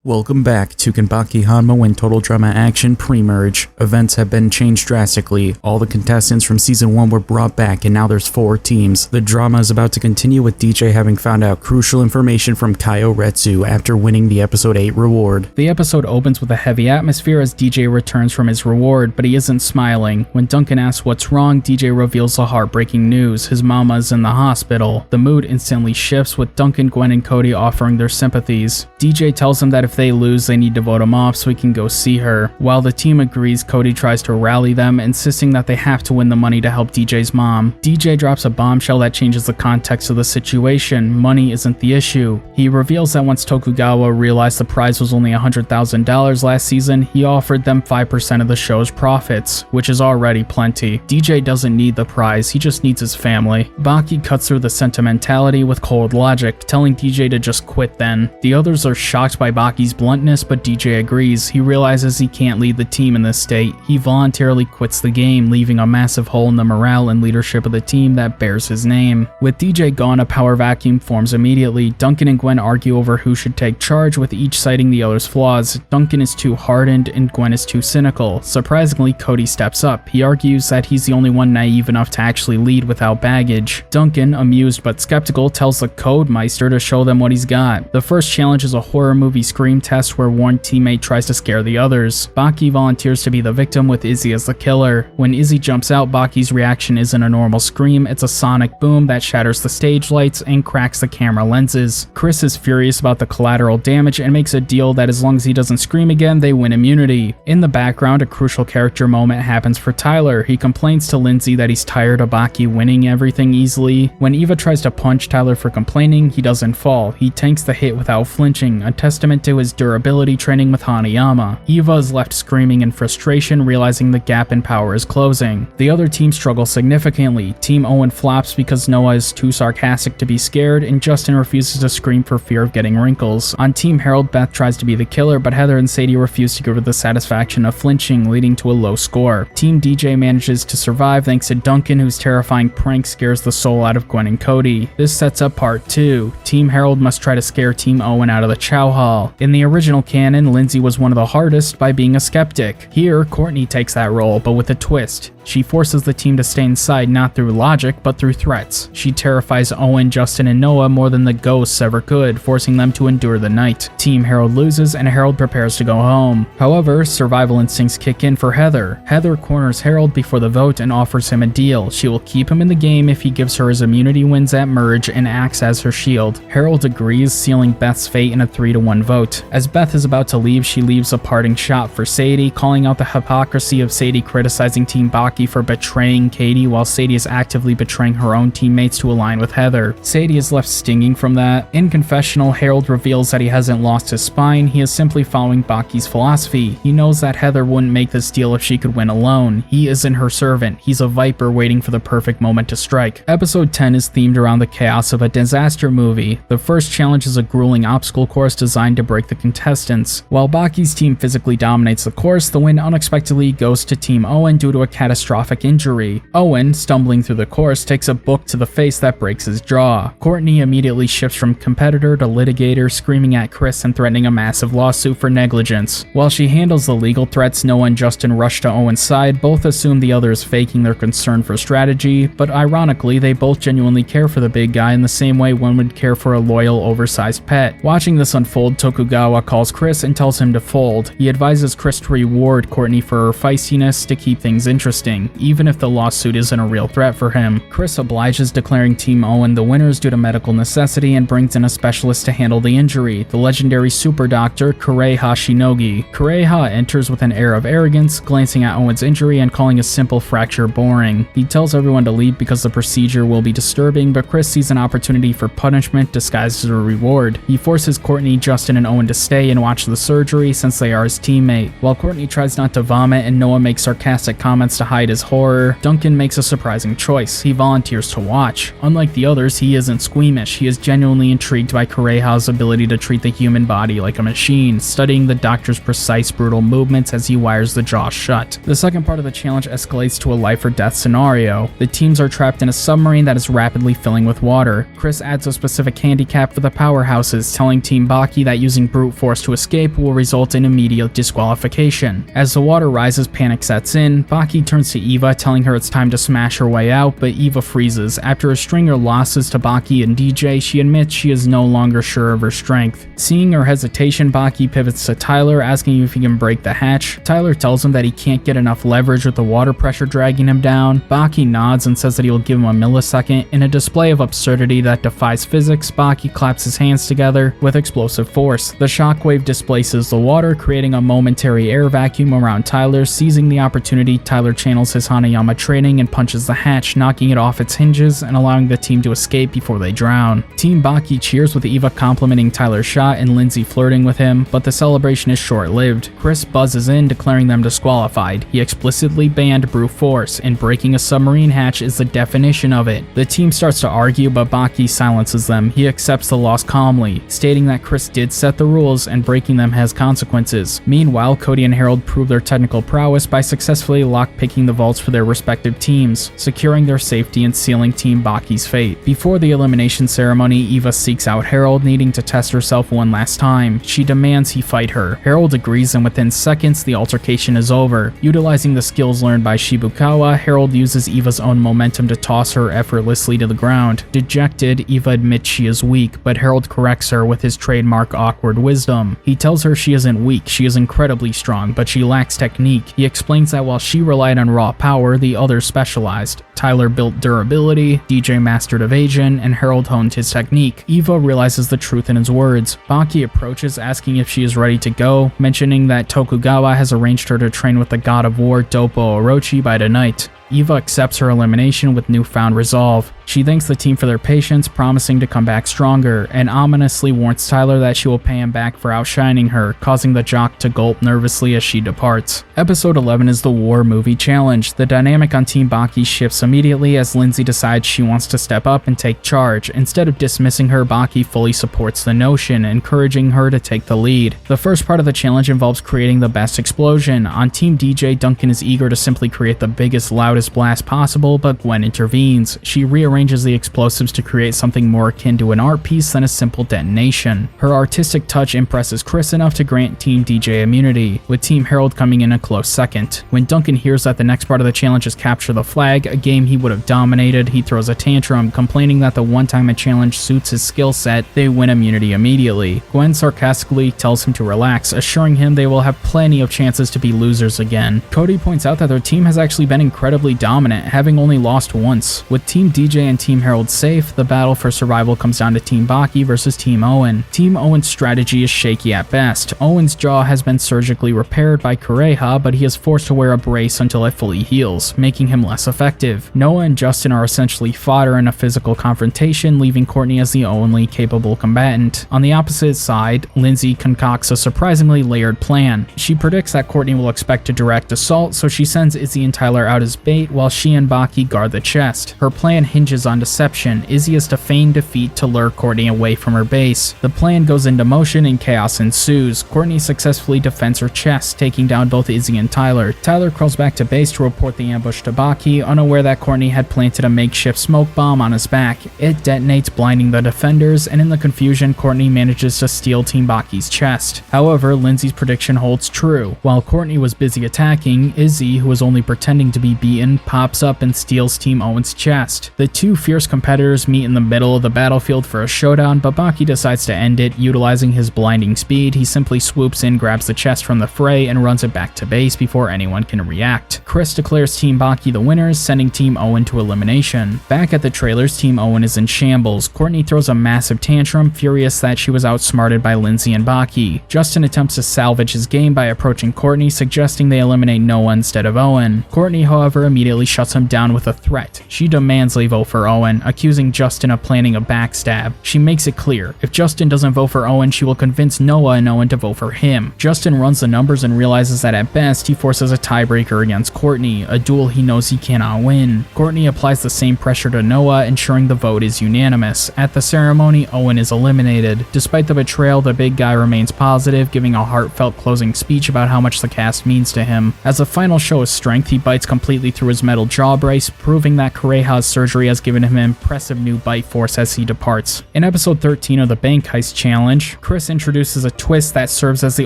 Welcome back to Baki Hanma when Total Drama Action pre-merge. Events have been changed drastically. All the contestants from Season 1 were brought back and now there's 4 teams. The drama is about to continue with DJ having found out crucial information from Kaio Retsu after winning the Episode 8 reward. The episode opens with a heavy atmosphere as DJ returns from his reward, but he isn't smiling. When Duncan asks what's wrong, DJ reveals the heartbreaking news. His mama is in the hospital. The mood instantly shifts with Duncan, Gwen, and Cody offering their sympathies. DJ tells him that if they lose, they need to vote him off so he can go see her. While the team agrees, Cody tries to rally them, insisting that they have to win the money to help DJ's mom. DJ drops a bombshell that changes the context of the situation. Money isn't the issue. He reveals that once Tokugawa realized the prize was only $100,000 last season, he offered them 5% of the show's profits, which is already plenty. DJ doesn't need the prize, he just needs his family. Baki cuts through the sentimentality with cold logic, telling DJ to just quit then. The others are shocked by Baki's bluntness, but DJ agrees. He realizes he can't lead the team in this state. He voluntarily quits the game, leaving a massive hole in the morale and leadership of the team that bears his name. With DJ gone, a power vacuum forms immediately. Duncan and Gwen argue over who should take charge, with each citing the other's flaws. Duncan is too hardened and Gwen is too cynical. Surprisingly, Cody steps up. He argues that he's the only one naive enough to actually lead without baggage. Duncan, amused but skeptical, tells the Code Meister to show them what he's got. The first challenge is a horror movie scream test where one teammate tries to scare the others. Baki volunteers to be the victim with Izzy as the killer. When Izzy jumps out, Baki's reaction isn't a normal scream, it's a sonic boom that shatters the stage lights and cracks the camera lenses. Chris is furious about the collateral damage and makes a deal that as long as he doesn't scream again, they win immunity. In the background, a crucial character moment happens for Tyler. He complains to Lindsay that he's tired of Baki winning everything easily. When Eva tries to punch Tyler for complaining, he doesn't fall. He tanks the hit without flinching, a testament to his durability training with Hanayama. Eva is left screaming in frustration, realizing the gap in power is closing. The other team struggles significantly. Team Owen flops because Noah is too sarcastic to be scared, and Justin refuses to scream for fear of getting wrinkles. On Team Harold, Beth tries to be the killer, but Heather and Sadie refuse to give her the satisfaction of flinching, leading to a low score. Team DJ manages to survive thanks to Duncan, whose terrifying prank scares the soul out of Gwen and Cody. This sets up part 2. Team Harold must try to scare Team Owen out of the Chow Hall. In the original canon, Lindsay was one of the hardest by being a skeptic. Here, Courtney takes that role, but with a twist. She forces the team to stay inside not through logic, but through threats. She terrifies Owen, Justin, and Noah more than the ghosts ever could, forcing them to endure the night. Team Harold loses, and Harold prepares to go home. However, survival instincts kick in for Heather. Heather corners Harold before the vote and offers him a deal. She will keep him in the game if he gives her his immunity wins at merge and acts as her shield. Harold agrees, sealing Beth's fate in a 3-to-1 vote. As Beth is about to leave, she leaves a parting shot for Sadie, calling out the hypocrisy of Sadie criticizing Team Baki for betraying Katie while Sadie is actively betraying her own teammates to align with Heather. Sadie is left stinging from that. In confessional, Harold reveals that he hasn't lost his spine, he is simply following Baki's philosophy. He knows that Heather wouldn't make this deal if she could win alone. He isn't her servant, he's a viper waiting for the perfect moment to strike. Episode 10 is themed around the chaos of a disaster movie. The first challenge is a grueling obstacle course designed to break the contestants. While Baki's team physically dominates the course, the win unexpectedly goes to Team Owen due to a catastrophic injury. Owen, stumbling through the course, takes a book to the face that breaks his jaw. Courtney immediately shifts from competitor to litigator, screaming at Chris and threatening a massive lawsuit for negligence. While she handles the legal threats, Noah and Justin rush to Owen's side. Both assume the other is faking their concern for strategy, but ironically, they both genuinely care for the big guy in the same way one would care for a loyal, oversized pet. Watching this unfold, Tokugawa calls Chris and tells him to fold. He advises Chris to reward Courtney for her feistiness to keep things interesting, even if the lawsuit isn't a real threat for him. Chris obliges, declaring Team Owen the winners due to medical necessity, and brings in a specialist to handle the injury, the legendary super doctor Kureiha Shinogi. Kureiha enters with an air of arrogance, glancing at Owen's injury and calling a simple fracture boring. He tells everyone to leave because the procedure will be disturbing, but Chris sees an opportunity for punishment disguised as a reward. He forces Courtney, Justin, and Owen to stay and watch the surgery since they are his teammate. While Courtney tries not to vomit and Noah makes sarcastic comments to hide hide his horror, Duncan makes a surprising choice. He volunteers to watch. Unlike the others, he isn't squeamish. He is genuinely intrigued by Kureha's ability to treat the human body like a machine, studying the doctor's precise, brutal movements as he wires the jaw shut. The second part of the challenge escalates to a life or death scenario. The teams are trapped in a submarine that is rapidly filling with water. Chris adds a specific handicap for the powerhouses, telling Team Baki that using brute force to escape will result in immediate disqualification. As the water rises, panic sets in. Baki turns to Eva, telling her it's time to smash her way out, but Eva freezes. After a string of losses to Baki and DJ, she admits she is no longer sure of her strength. Seeing her hesitation, Baki pivots to Tyler, asking if he can break the hatch. Tyler tells him that he can't get enough leverage with the water pressure dragging him down. Baki nods and says that he will give him a millisecond. In a display of absurdity that defies physics, Baki claps his hands together with explosive force. The shockwave displaces the water, creating a momentary air vacuum around Tyler. Seizing the opportunity, Tyler channels his Hanayama training and punches the hatch, knocking it off its hinges and allowing the team to escape before they drown. Team Baki cheers with Eva complimenting Tyler's shot and Lindsay flirting with him, but the celebration is short-lived. Chris buzzes in, declaring them disqualified. He explicitly banned brute force, and breaking a submarine hatch is the definition of it. The team starts to argue, but Baki silences them. He accepts the loss calmly, stating that Chris did set the rules and breaking them has consequences. Meanwhile, Cody and Harold prove their technical prowess by successfully lockpicking the vaults for their respective teams, securing their safety and sealing Team Baki's fate. Before the elimination ceremony, Eva seeks out Harold, needing to test herself one last time. She demands he fight her. Harold agrees, and within seconds, the altercation is over. Utilizing the skills learned by Shibukawa, Harold uses Eva's own momentum to toss her effortlessly to the ground. Dejected, Eva admits she is weak, but Harold corrects her with his trademark awkward wisdom. He tells her she isn't weak, she is incredibly strong, but she lacks technique. He explains that while she relied on raw power, the others specialized. Tyler built durability, DJ mastered evasion, and Harold honed his technique. Eva realizes the truth in his words. Baki approaches, asking if she is ready to go, mentioning that Tokugawa has arranged her to train with the god of war Doppo Orochi by tonight. Eva accepts her elimination with newfound resolve. She thanks the team for their patience, promising to come back stronger, and ominously warns Tyler that she will pay him back for outshining her, causing the jock to gulp nervously as she departs. Episode 11 is the War Movie Challenge. The dynamic on Team Baki shifts immediately as Lindsay decides she wants to step up and take charge. Instead of dismissing her, Baki fully supports the notion, encouraging her to take the lead. The first part of the challenge involves creating the best explosion. On Team DJ, Duncan is eager to simply create the biggest, loudest blast possible, but Gwen intervenes. She rearranges the explosives to create something more akin to an art piece than a simple detonation. Her artistic touch impresses Chris enough to grant Team DJ immunity, with Team Harold coming in a close second. When Duncan hears that the next part of the challenge is capture the flag, a game he would have dominated, he throws a tantrum, complaining that the one time a challenge suits his skill set, they win immunity immediately. Gwen sarcastically tells him to relax, assuring him they will have plenty of chances to be losers again. Cody points out that their team has actually been incredibly dominant, having only lost once. With Team DJ and Team Harold safe, the battle for survival comes down to Team Baki versus Team Owen. Team Owen's strategy is shaky at best. Owen's jaw has been surgically repaired by Kureha, but he is forced to wear a brace until it fully heals, making him less effective. Noah and Justin are essentially fodder in a physical confrontation, leaving Courtney as the only capable combatant. On the opposite side, Lindsay concocts a surprisingly layered plan. She predicts that Courtney will expect a direct assault, so she sends Izzy and Tyler out as bait while she and Baki guard the chest. Her plan hinges on deception. Izzy is to feign defeat to lure Courtney away from her base. The plan goes into motion and chaos ensues. Courtney successfully defends her chest, taking down both Izzy and Tyler. Tyler crawls back to base to report the ambush to Baki, unaware that Courtney had planted a makeshift smoke bomb on his back. It detonates, blinding the defenders, and in the confusion, Courtney manages to steal Team Baki's chest. However, Lindsay's prediction holds true. While Courtney was busy attacking, Izzy, who was only pretending to be beaten, pops up and steals Team Owen's chest. The two fierce competitors meet in the middle of the battlefield for a showdown, but Baki decides to end it. Utilizing his blinding speed, he simply swoops in, grabs the chest from the fray, and runs it back to base before anyone can react. Chris declares Team Baki the winners, sending Team Owen to elimination. Back at the trailers, Team Owen is in shambles. Courtney throws a massive tantrum, furious that she was outsmarted by Lindsay and Baki. Justin attempts to salvage his game by approaching Courtney, suggesting they eliminate Noah instead of Owen. Courtney, however, immediately shuts him down with a threat. She demands they vote for Owen, accusing Justin of planning a backstab. She makes it clear, if Justin doesn't vote for Owen, she will convince Noah and Owen to vote for him. Justin runs the numbers and realizes that at best, he forces a tiebreaker against Courtney, a duel he knows he cannot win. Courtney applies the same pressure to Noah, ensuring the vote is unanimous. At the ceremony, Owen is eliminated. Despite the betrayal, the big guy remains positive, giving a heartfelt closing speech about how much the cast means to him. As a final show of strength, he bites completely through his metal jaw brace, proving that Correja's surgery has given him an impressive new bite force as he departs. In episode 13 of the Bank Heist Challenge, Chris introduces a twist that serves as the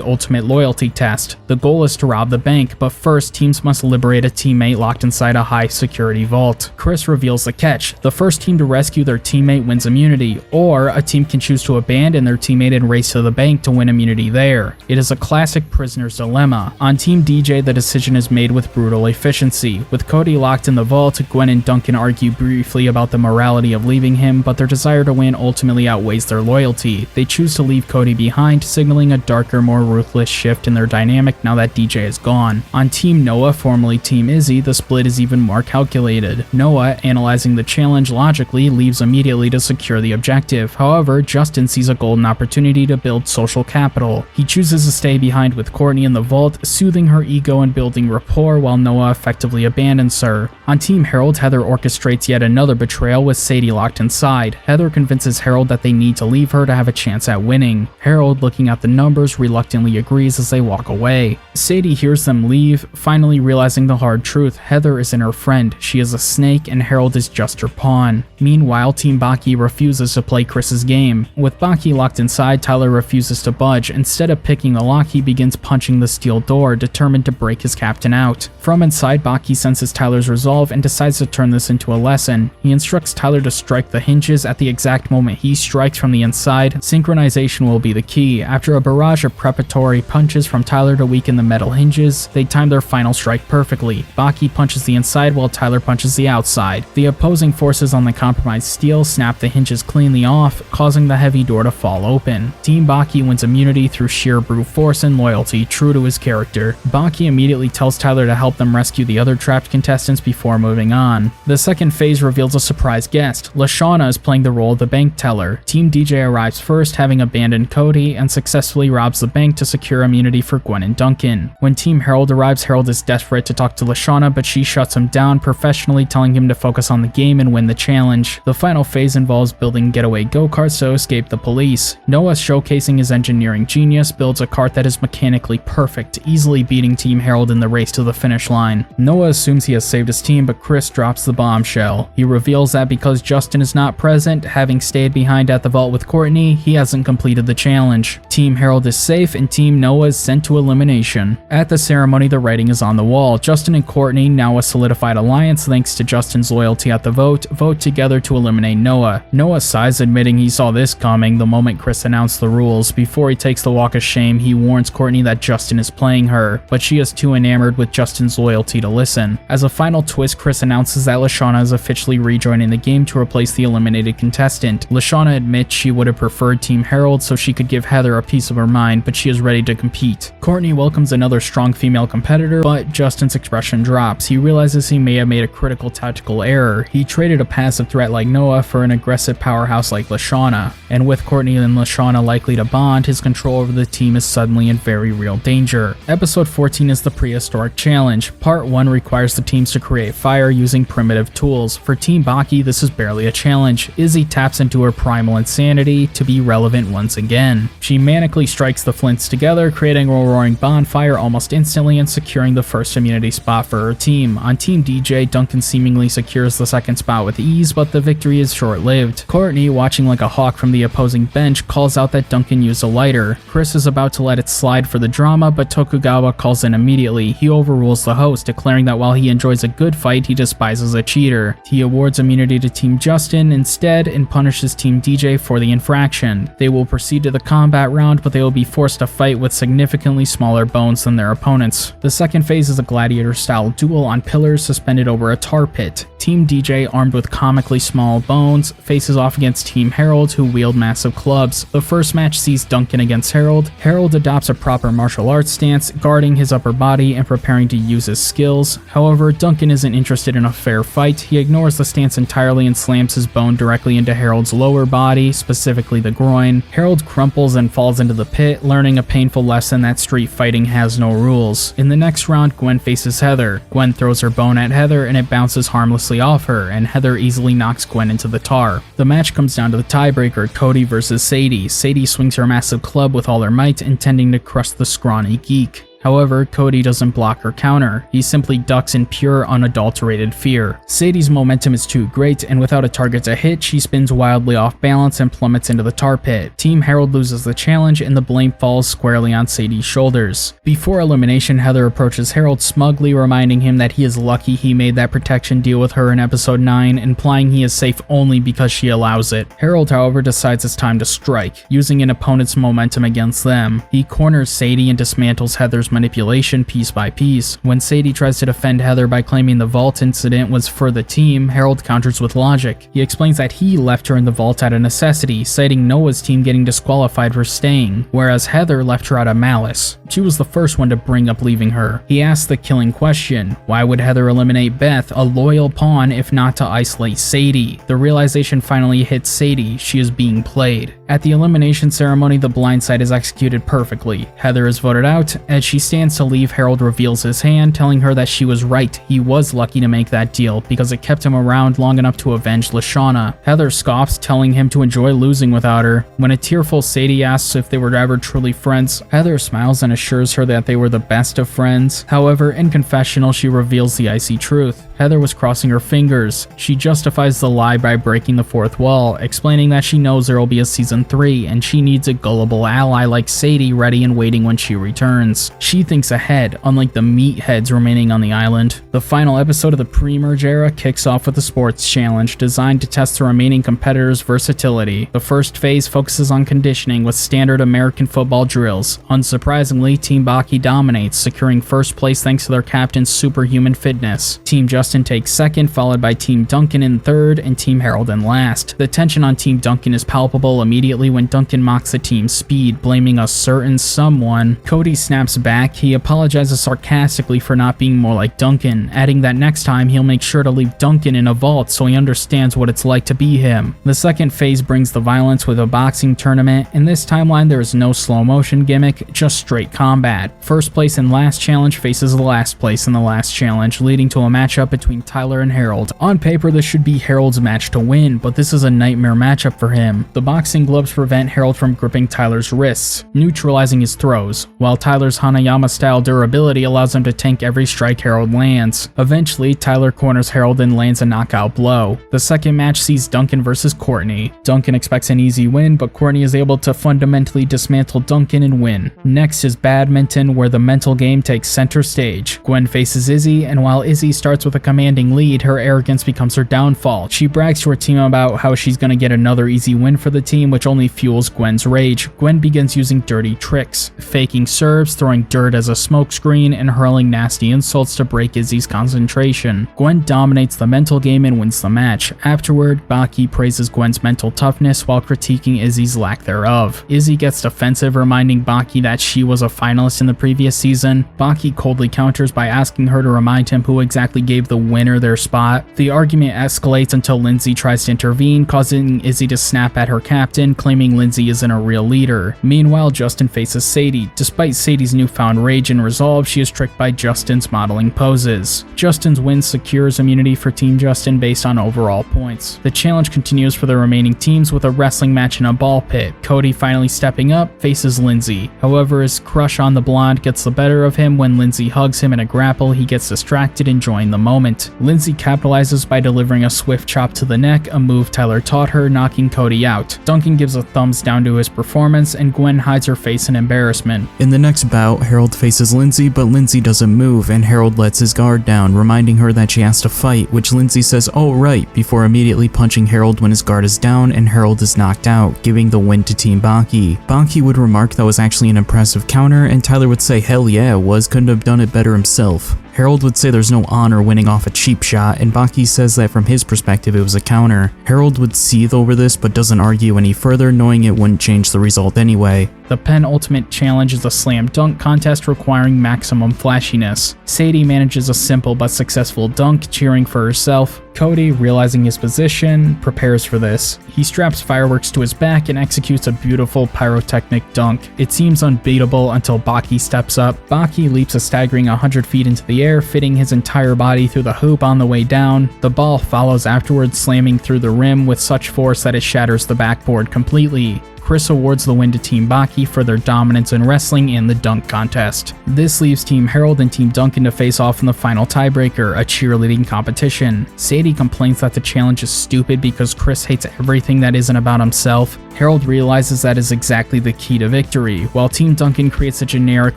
ultimate loyalty test. The goal is to rob the bank, but first, teams must liberate a teammate locked inside a high-security vault. Chris reveals the catch. The first team to rescue their teammate wins immunity, or a team can choose to abandon their teammate and race to the bank to win immunity there. It is a classic prisoner's dilemma. On Team DJ, the decision is made with brutal efficiency. With Cody locked in the vault, Gwen and Duncan argue briefly about the morality of leaving him, but their desire to win ultimately outweighs their loyalty. They choose to leave Cody behind, signaling a darker, more ruthless shift in their dynamic now that DJ is gone. On Team Noah, formerly Team Izzy, the split is even more calculated. Noah, analyzing the challenge logically, leaves immediately to secure the objective. However, Justin sees a golden opportunity to build social capital. He chooses to stay behind with Courtney in the vault, soothing her ego and building rapport while Noah effectively abandons her. On Team Harold, Heather orchestrates yet another betrayal with Sadie locked inside. Heather convinces Harold that they need to leave her to have a chance at winning. Harold, looking at the numbers, reluctantly agrees as they walk away. Sadie hears them leave, finally realizing the hard truth. Heather isn't her friend, she is a snake and Harold is just her pawn. Meanwhile, Team Baki refuses to play Chris's game. With Baki locked inside, Tyler refuses to budge. Instead of picking the lock, he begins punching the steel door, determined to break his captain out. From inside, Baki senses Tyler's resolve and decides to turn this into a lesson. He instructs Tyler to strike the hinges at the exact moment he strikes from the inside. Synchronization will be the key. After a barrage of preparatory punches from Tyler to weaken the metal hinges, they time their final strike perfectly. Baki punches the inside while Tyler punches the outside. The opposing forces on the compromised steel snap the hinges cleanly off, causing the heavy door to fall open. Team Baki wins immunity through sheer brute force and loyalty, true to his character. Baki immediately tells Tyler to help them rescue the other trapped contestants before moving on. The second phase reveals a surprise guest. LaShawna is playing the role of the bank teller. Team DJ arrives first, having abandoned Cody, and successfully robs the bank to secure immunity for Gwen and Duncan. When Team Harold arrives, Harold is desperate to talk to LaShawna, but she shuts him down, professionally telling him to focus on the game and win the challenge. The final phase involves building getaway go-karts to escape the police. Noah, showcasing his engineering genius, builds a cart that is mechanically perfect, easily beating Team Harold in the race to the finish line. Noah assumes he has saved his team, but Chris drops the bombshell. He reveals that because Justin is not present, having stayed behind at the vault with Courtney, he hasn't completed the challenge. Team Harold is safe and Team Noah is sent to elimination. At the ceremony, the writing is on the wall. Justin and Courtney, now a solidified alliance thanks to Justin's loyalty at the vote together to eliminate Noah. Noah sighs, admitting he saw this coming the moment Chris announced the rules. Before he takes the walk of shame, he warns Courtney that Justin is playing her, but she is too enamored with Justin's loyalty to listen. As a final twist, Chris announces that LaShawna is officially rejoining the game to replace the eliminated contestant. LaShawna admits she would have preferred Team Harold so she could give Heather a piece of her mind, but she is ready to compete. Courtney welcomes another strong female competitor, but Justin's expression drops. He realizes he may have made a critical tactical error. He traded a passive threat like Noah for an aggressive powerhouse like LaShawna, and with Courtney and LaShawna likely to bond, his control over the team is suddenly in very real danger. Episode 14 is the Prehistoric Challenge. Part 1 requires the teams to create fire using primitive tools. For Team Baki, this is barely a challenge. Izzy taps into her primal insanity to be relevant once again. She manically strikes the flints together, creating a roaring bonfire almost instantly and securing the first immunity spot for her team. On Team DJ, Duncan seemingly secures the second spot with ease, but the victory is short-lived. Courtney, watching like a hawk from the opposing bench, calls out that Duncan used a lighter. Chris is about to let it slide for the drama, but Tokugawa calls in immediately. He overrules the host, declaring that while he enjoys a good fight, he despises a cheater. He awards immunity to Team Justin instead and punishes Team DJ for the infraction. They will proceed to the combat round, but they will be forced to fight with significantly smaller bones than their opponents. The second phase is a Gladiator-style duel on pillars suspended over over a tar pit. Team DJ, armed with comically small bones, faces off against Team Harold, who wield massive clubs. The first match sees Duncan against Harold. Harold adopts a proper martial arts stance, guarding his upper body and preparing to use his skills. However, Duncan isn't interested in a fair fight. He ignores the stance entirely and slams his bone directly into Harold's lower body, specifically the groin. Harold crumples and falls into the pit, learning a painful lesson that street fighting has no rules. In the next round, Gwen faces Heather. Gwen throws her bone at Heather and it bounces harmlessly off her, and Heather easily knocks Gwen into the tar. The match comes down to the tiebreaker, Cody versus Sadie. Sadie swings her massive club with all her might, intending to crush the scrawny geek. However, Cody doesn't block or counter. He simply ducks in pure, unadulterated fear. Sadie's momentum is too great, and without a target to hit, she spins wildly off balance and plummets into the tar pit. Team Harold loses the challenge, and the blame falls squarely on Sadie's shoulders. Before elimination, Heather approaches Harold smugly, reminding him that he is lucky he made that protection deal with her in episode 9, implying he is safe only because she allows it. Harold, however, decides it's time to strike, using an opponent's momentum against them. He corners Sadie and dismantles Heather's manipulation piece by piece. When Sadie tries to defend Heather by claiming the vault incident was for the team, Harold counters with logic. He explains that he left her in the vault out of necessity, citing Noah's team getting disqualified for staying, whereas Heather left her out of malice. She was the first one to bring up leaving her. He asks the killing question: why would Heather eliminate Beth, a loyal pawn, if not to isolate Sadie? The realization finally hits Sadie: she is being played. At the elimination ceremony, the blindside is executed perfectly. Heather is voted out. As she stands to leave, Harold reveals his hand, telling her that she was right. He was lucky to make that deal because it kept him around long enough to avenge Lashana. Heather scoffs, telling him to enjoy losing without her. When a tearful Sadie asks if they were ever truly friends, Heather smiles and assures her that they were the best of friends. However, in confessional, she reveals the icy truth. Heather was crossing her fingers. She justifies the lie by breaking the fourth wall, explaining that she knows there will be a season 3 and she needs a gullible ally like Sadie ready and waiting when she returns. She thinks ahead, unlike the meatheads remaining on the island. The final episode of the pre-merge era kicks off with a sports challenge designed to test the remaining competitors' versatility. The first phase focuses on conditioning with standard American football drills. Unsurprisingly, Team Baki dominates, securing first place thanks to their captain's superhuman fitness. Team Justin takes second, followed by Team Duncan in third, and Team Harold in last. The tension on Team Duncan is palpable immediately when Duncan mocks the team's speed, blaming a certain someone. Cody snaps back. He apologizes sarcastically for not being more like Duncan, adding that next time he'll make sure to leave Duncan in a vault so he understands what it's like to be him. The second phase brings the violence with a boxing tournament. In this timeline, there is no slow motion gimmick, just straight combat. First place in last challenge faces the last place in the last challenge, leading to a matchup between Tyler and Harold. On paper, this should be Harold's match to win, but this is a nightmare matchup for him. The boxing gloves prevent Harold from gripping Tyler's wrists, neutralizing his throws, while Tyler's Hanayama-style durability allows him to tank every strike Harold lands. Eventually, Tyler corners Harold and lands a knockout blow. The second match sees Duncan versus Courtney. Duncan expects an easy win, but Courtney is able to fundamentally dismantle Duncan and win. Next is badminton, where the mental game takes center stage. Gwen faces Izzy, and while Izzy starts with a commanding lead, her arrogance becomes her downfall. She brags to her team about how she's gonna get another easy win for the team, which only fuels Gwen's rage. Gwen begins using dirty tricks, faking serves, throwing dirt as a smokescreen, and hurling nasty insults to break Izzy's concentration. Gwen dominates the mental game and wins the match. Afterward, Baki praises Gwen's mental toughness while critiquing Izzy's lack thereof. Izzy gets defensive, reminding Baki that she was a finalist in the previous season. Baki coldly counters by asking her to remind him who exactly gave the winner their spot. The argument escalates until Lindsay tries to intervene, causing Izzy to snap at her captain, claiming Lindsay isn't a real leader. Meanwhile, Justin faces Sadie. Despite Sadie's newfound rage and resolve, she is tricked by Justin's modeling poses. Justin's win secures immunity for Team Justin based on overall points. The challenge continues for the remaining teams with a wrestling match in a ball pit. Cody, finally stepping up, faces Lindsay. However, his crush on the blonde gets the better of him when Lindsay hugs him in a grapple. He gets distracted, enjoying the moment. Lindsay capitalizes by delivering a swift chop to the neck, a move Tyler taught her, knocking Cody out. Duncan gives a thumbs down to his performance, and Gwen hides her face in embarrassment. In the next bout, Harold faces Lindsay, but Lindsay doesn't move, and Harold lets his guard down, reminding her that she has to fight, which Lindsay says, "Oh right," before immediately punching Harold when his guard is down and Harold is knocked out, giving the win to Team Baki. Baki would remark that was actually an impressive counter, and Tyler would say, "Hell yeah, it was, couldn't have done it better himself." Harold would say there's no honor winning off a cheap shot, and Baki says that from his perspective it was a counter. Harold would seethe over this but doesn't argue any further, knowing it wouldn't change the result anyway. The penultimate challenge is a slam dunk contest requiring maximum flashiness. Sadie manages a simple but successful dunk, cheering for herself. Cody, realizing his position, prepares for this. He straps fireworks to his back and executes a beautiful pyrotechnic dunk. It seems unbeatable until Baki steps up. Baki leaps a staggering 100 feet into the air, fitting his entire body through the hoop on the way down. The ball follows afterwards, slamming through the rim with such force that it shatters the backboard completely. Chris awards the win to Team Baki for their dominance in wrestling in the dunk contest. This leaves Team Harold and Team Duncan to face off in the final tiebreaker, a cheerleading competition. Sadie complains that the challenge is stupid because Chris hates everything that isn't about himself. Harold realizes that is exactly the key to victory. While Team Duncan creates a generic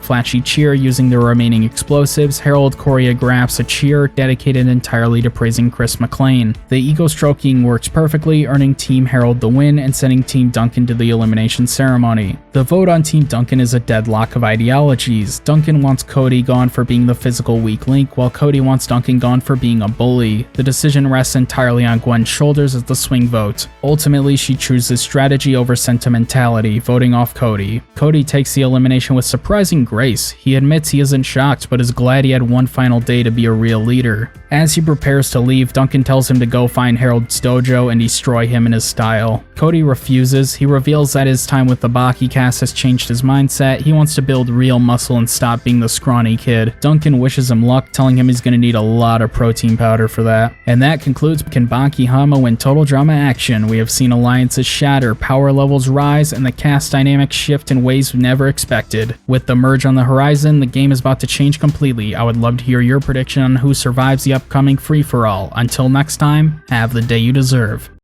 flashy cheer using the remaining explosives, Harold choreographs a cheer dedicated entirely to praising Chris McClane. The ego stroking works perfectly, earning Team Harold the win and sending Team Duncan to the elimination ceremony. The vote on Team Duncan is a deadlock of ideologies. Duncan wants Cody gone for being the physical weak link, while Cody wants Duncan gone for being a bully. The decision rests entirely on Gwen's shoulders as the swing vote. Ultimately, she chooses strategy over sentimentality, voting off Cody. Cody takes the elimination with surprising grace. He admits he isn't shocked, but is glad he had one final day to be a real leader. As he prepares to leave, Duncan tells him to go find Harold's dojo and destroy him in his style. Cody refuses. He reveals that his time with the Baki cast has changed his mindset. He wants to build real muscle and stop being the scrawny kid. Duncan wishes him luck, telling him he's going to need a lot of protein powder for that. And that concludes Can Baki Hanma win Total Drama Action. We have seen alliances shatter, power levels rise, and the cast dynamics shift in ways never expected. With the merge on the horizon, the game is about to change completely. I would love to hear your prediction on who survives the upcoming free-for-all. Until next time, have the day you deserve.